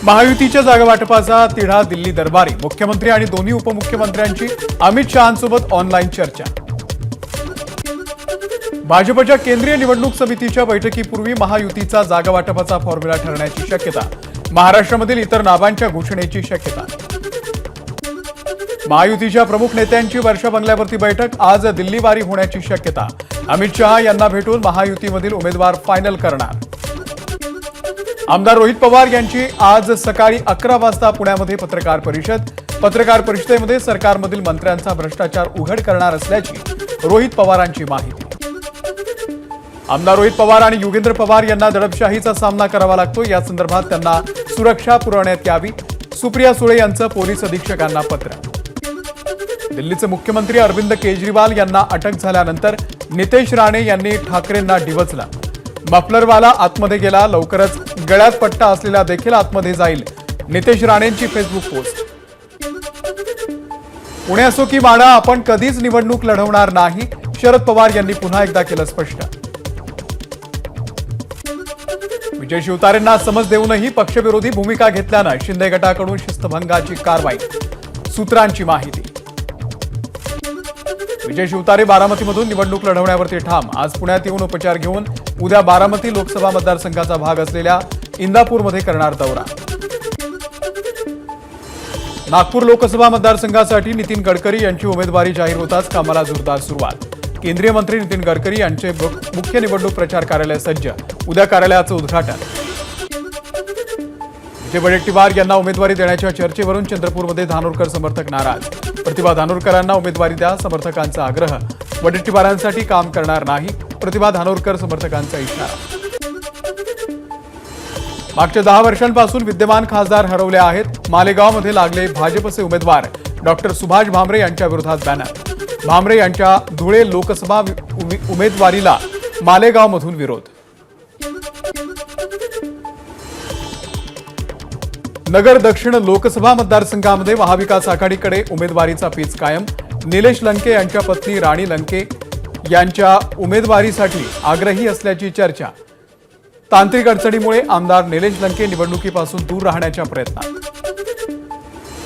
महायुतीच्या जागा वाटपाचा तिढा दिल्ली दरबारी. मुख्यमंत्री आणि दोन्ही उपमुख्यमंत्र्यांची अमित शहांसोबत ऑनलाईन चर्चा. भाजपच्या केंद्रीय निवडणूक समितीच्या बैठकीपूर्वी महायुतीचा जागा वाटपाचा फॉर्म्युला ठरण्याची शक्यता. महाराष्ट्रामधील इतर नावांच्या घोषणेची शक्यता. महायुतीच्या प्रमुख नेत्यांची वर्षा बंगल्यावरती बैठक. आज दिल्लीवारी होण्याची शक्यता. अमित शहा यांना भेटून महायुतीमधील उमेदवार फायनल करणार. आमदार रोहित पवार यांची आज सकाळी 11 वाजता पुण्यामध्ये पत्रकार परिषद. पत्रकार परिषदेमध्ये सरकारमधील मंत्र्यांचा भ्रष्टाचार उघड करणार असल्याची रोहित पवारांची माहिती. आमदार रोहित पवार आणि युगेंद्र पवार यांना दडपशाहीचा सामना करावा लागतो. या संदर्भात त्यांना सुरक्षा पुरवण्यात यावी. सुप्रिया सुळे यांचं पोलीस अधीक्षकांना पत्र. दिल्लीचे मुख्यमंत्री अरविंद केजरीवाल यांना अटक झाल्यानंतर नितेश राणे यांनी ठाकरेंना डिवचलं. मफलरवाला आतमध्ये गेला, लवकरच गळ्यात पट्टा असलेला देखील आतमध्ये जाईल. नितेश राणेंची फेसबुक पोस्ट. पुणे असो की माढा, आपण कधीच निवडणूक लढवणार नाही, शरद पवार यांनी पुन्हा एकदा केलं स्पष्ट. विजय शिवतारेंना समज देऊनही पक्षविरोधी भूमिका घेतल्यानं शिंदे गटाकडून शिस्तभंगाची कारवाई. सूत्रांची माहिती. विजय शिवतारे बारामतीमधून निवडणूक लढवण्यावरती ठाम. आज पुण्यात येऊन उपचार घेऊन उद्या बारामती लोकसभा मतदारसंघाचा भाग असलेल्या इंदापूरमध्ये करणार दौरा. नागपूर लोकसभा मतदारसंघासाठी नितीन गडकरी यांची उमेदवारी जाहीर होताच कामाला जोरदार सुरुवात. केंद्रीय मंत्री नितीन गडकरी यांचे मुख्य निवडणूक प्रचार कार्यालय सज्ज. उद्या कार्यालयाचं उद्घाटन. विजय वडेट्टीवार यांना उमेदवारी देण्याच्या चर्चेवरून चंद्रपूरमध्ये धानोरकर समर्थक नाराज. प्रतिभा धानोरकरांना उमेदवारी द्या, समर्थकांचा आग्रह. वडेट्टीवारांसाठी काम करणार नाही, प्रतिभा धानोरकर समर्थकांचा इशारा. मागच्या 10 वर्षांपासून विद्यमान खासदार हरवले आहेत. मालेगावमध्ये लागले भाजपचे उमेदवार. डॉक्टर सुभाष भामरे यांच्या विरोधात बॅनर. भामरे यांच्या धुळे लोकसभा उमेदवारीला मालेगावमधून विरोध. नगर दक्षिण लोकसभा मतदारसंघामध्ये महाविकास आघाडीकडे उमेदवारीचा पेच कायम. निलेश लंके यांच्या पत्नी राणी लंके यांच्या उमेदवारीसाठी आग्रही असल्याची चर्चा. तांत्रिक अडचणीमुळे आमदार निलेश लंके निवडणुकीपासून दूर राहण्याच्या प्रयत्नात.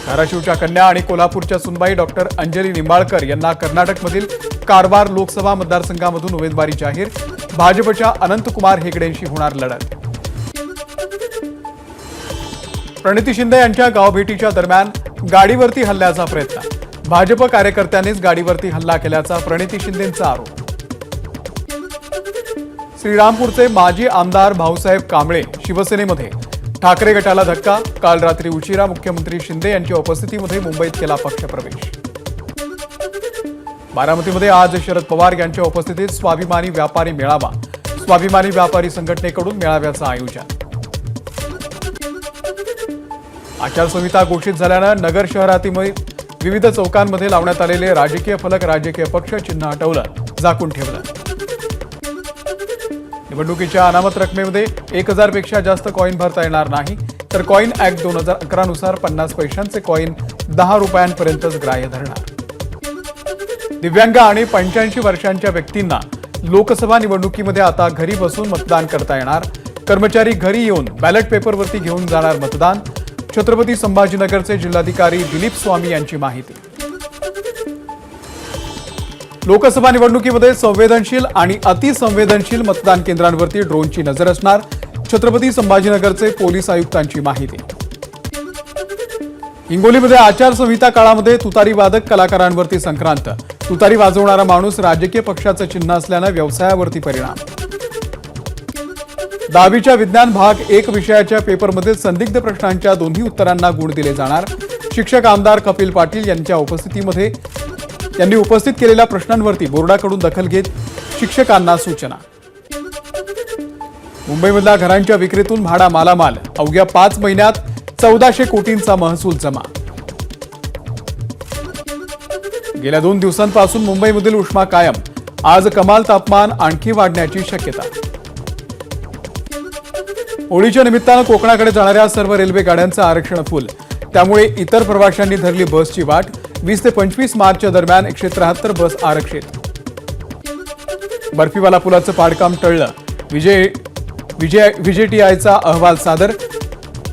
धाराशिवच्या कन्या आणि कोल्हापूरच्या सुनबाई डॉक्टर अंजली निंबाळकर यांना कर्नाटकमधील कारवार लोकसभा मतदारसंघामधून उमेदवारी जाहीर. भाजपच्या अनंतकुमार हेगडेंशी होणार लढत. प्रणिती शिंदे यांच्या गावभेटीच्या दरम्यान गाडीवरती हल्ल्याचा प्रयत्न. भाजप कार्यकर्त्यांनीच गाडीवरती हल्ला केल्याचा प्रणिती शिंदेंचा आरोप. श्रीरामपूरचे माजी आमदार भाऊसाहेब कांबळे शिवसेनेमध्ये. ठाकरे गटाला धक्का. काल रात्री उशिरा मुख्यमंत्री शिंदे यांच्या उपस्थितीमध्ये मुंबईत केला पक्षप्रवेश. बारामतीमध्ये आज शरद पवार यांच्या उपस्थितीत स्वाभिमानी व्यापारी मेळावा. स्वाभिमानी व्यापारी संघटनेकडून मेळाव्याचं आयोजन. आचारसंहिता घोषित झाल्यानं नगर शहरातील विविध चौकांमध्ये लावण्यात आलेले राजकीय फलक, राजकीय पक्ष चिन्ह हटवलं, झाकून ठेवलं. निवडणुकीच्या अनामत रकमेमध्ये 1000 पेक्षा जास्त कॉईन भरता येणार नाही, तर कॉईन ऍक्ट 2011 नुसार 50 पैशांचे कॉईन 10 रुपयांपर्यंतच ग्राह्य धरणार. दिव्यांग आणि 85 वर्षांच्या व्यक्तींना लोकसभा निवडणुकीमध्ये आता घरी बसून मतदान करता येणार. कर्मचारी घरी येऊन बॅलेट पेपरवरती घेऊन जाणार मतदान. छत्रपती संभाजीनगरचे जिल्हाधिकारी दिलीप स्वामी यांची माहिती. लोकसभा निवडणुकीमध्ये संवेदनशील आणि अतिसंवेदनशील मतदान केंद्रांवरती ड्रोनची नजर असणार. छत्रपती संभाजीनगरचे पोलीस आयुक्तांची माहिती. हिंगोलीमध्ये आचारसंहिता काळामध्ये तुतारी वादक कलाकारांवरती संक्रांत. तुतारी वाजवणारा माणूस राजकीय पक्षाचं चिन्ह असल्यानं व्यवसायावरती परिणाम. 10वीच्या विज्ञान भाग 1 विषयाच्या पेपरमध्ये संदिग्ध प्रश्नांच्या दोन्ही उत्तरांना गुण दिले जाणार. शिक्षक आमदार कपिल पाटील यांनी उपस्थित केलेल्या प्रश्नांवरती बोर्डाकडून दखल घेत शिक्षकांना सूचना. मुंबईमधल्या घरांच्या विक्रीतून म्हाडा मालामाल. अवघ्या 5 महिन्यात 1400 कोटींचा महसूल जमा. गेल्या 2 दिवसांपासून मुंबईमधील उष्मा कायम. आज कमाल तापमान आणखी वाढण्याची शक्यता. होळीच्या निमित्तानं कोकणाकडे जाणाऱ्या सर्व रेल्वे गाड्यांचं आरक्षण फुल. त्यामुळे इतर प्रवाशांनी धरली बसची वाट. 20 ते 25 मार्चच्या दरम्यान 173 बस आरक्षित. बर्फीवाला पुलाचं पाडकाम टळलं. विजेटीआयचा अहवाल सादर.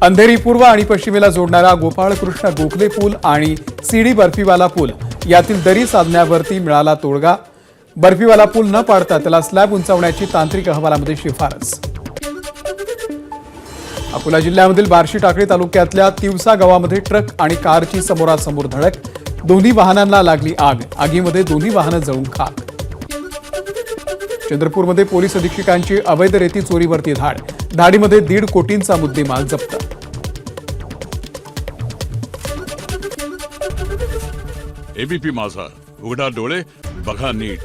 अंधेरी पूर्व आणि पश्चिमेला जोडणारा गोपाळकृष्ण गोखले पूल आणि सीडी बर्फीवाला पूल यातील दरी साधण्यावरती मिळाला तोडगा. बर्फीवाला पूल न पाडता त्याला स्लॅब उंचावण्याची तांत्रिक अहवालामध्ये शिफारस. अकोला जिल्ह्यामधील बार्शी टाकळी तालुक्यातल्या तिवसा गावामध्ये ट्रक आणि कारची समोरासमोर धडक. दोन्ही वाहनांना लागली आग. आगीमध्ये दोन्ही वाहनं जळून खाक. चंद्रपूरमध्ये पोलीस अधीक्षकांची अवैध रेती चोरीवरती धाड. धाडीमध्ये 1.5 कोटींचा मुद्देमाल जप्त. एबीपी माझा, उघडा डोळे बघा नीट.